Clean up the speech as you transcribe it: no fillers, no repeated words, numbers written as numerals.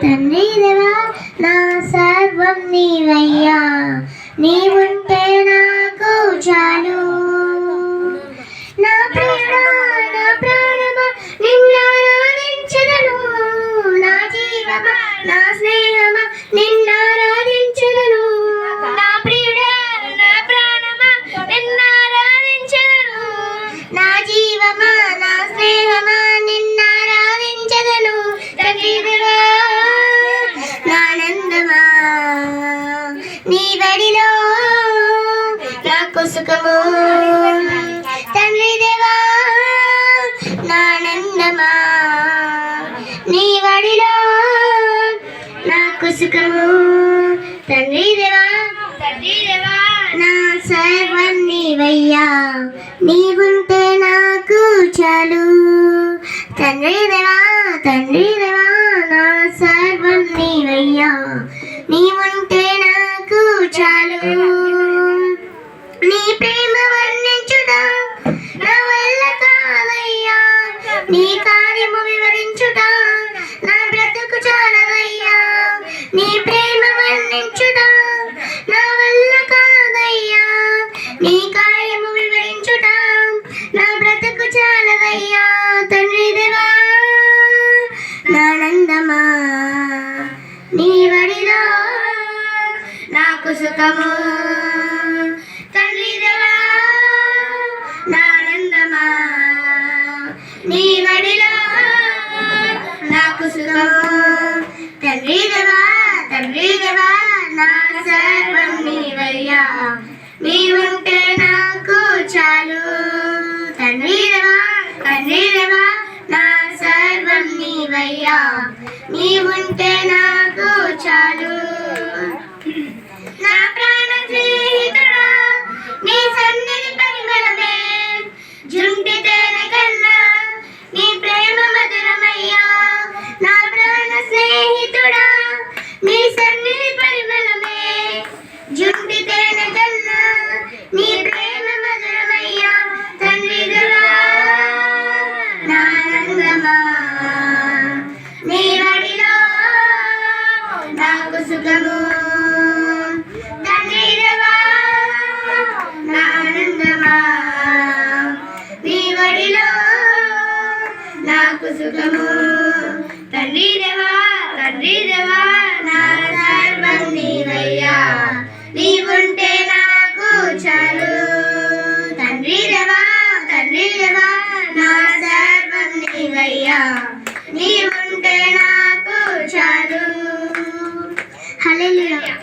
తండ్రి దేవా నా సర్వం నీవయ్యా, నీవుంటే నాకు చాలు. నా ప్రియుడా నా ప్రాణమా నిన్నారాధించెదను, నా జీవమా నా స్నేహమా నిన్నారాధించెదను. నా ప్రియుడా నా ప్రాణమా నిన్నారాధించెదను, నా జీవమా నా స్నేహమా నిన్నారాధించెదను. తండ్రి దేవా నా ఆనందమా నీ వడిలో నాకు సుఖము. తండ్రి దేవా నా ఆనందమా నీ వడిలో నాకు సుఖము. తండ్రి దేవా నా సర్వం నీవయ్యా, నీవుంటే నాకు చాలు. తండ్రి దేవా నా సర్వం నీవయ్యా, నీవుంటే నాకు చాలు. నీ ప్రేమ వర్ణించుట నా వల్ల కాదయ్యా, నీ కార్యము వివరించుట నా బ్రతుకు చాలదయ్యా. నీ ప్రేమ వర్ణించుట నా వల్ల కాదయ్యా, నీ కార్యము వివరించుట నా బ్రతుకు చాలదయ్యా. తండ్రి దేవా నా ఆనందమా నీ వడిలో నాకు సుఖము. తండ్రి దేవా నా ఆనందమా నీ వడిలో నాకు సుఖము. తండ్రి దేవా నా సర్వం నీవయ్యా, నీవుంటే నాకు చాలు. తండ్రి దేవా నా సర్వం నీవయ్యా, నీవుంటే నాకు చాలు. నా ప్రాణ స్నేహితుడా నీ సన్నిధి పరిమళమే, జుంటి తేనె కన్నా నీ ప్రేమ మధురమయ్యా. నా ప్రాణ స్నేహితుడా నీ సన్నిధి పరిమళమే, జుంటి తేనె కన్నా నీ ప్రేమ మధురమయ్యా. తండ్రి దేవా నా ఆనందమా నీ వడిలో నాకు సుఖము. తండ్రి దేవా నా ఆనందమా నీ వడిలో నాకు సుఖము. తండ్రి దేవా నా సర్వం నీవయ్యా, నీవుంటే నాకు చాలు. తండ్రి దేవా నా సర్వం నీవయ్యా, నీవుంటే నాకు చాలు. హల్లెలూయా.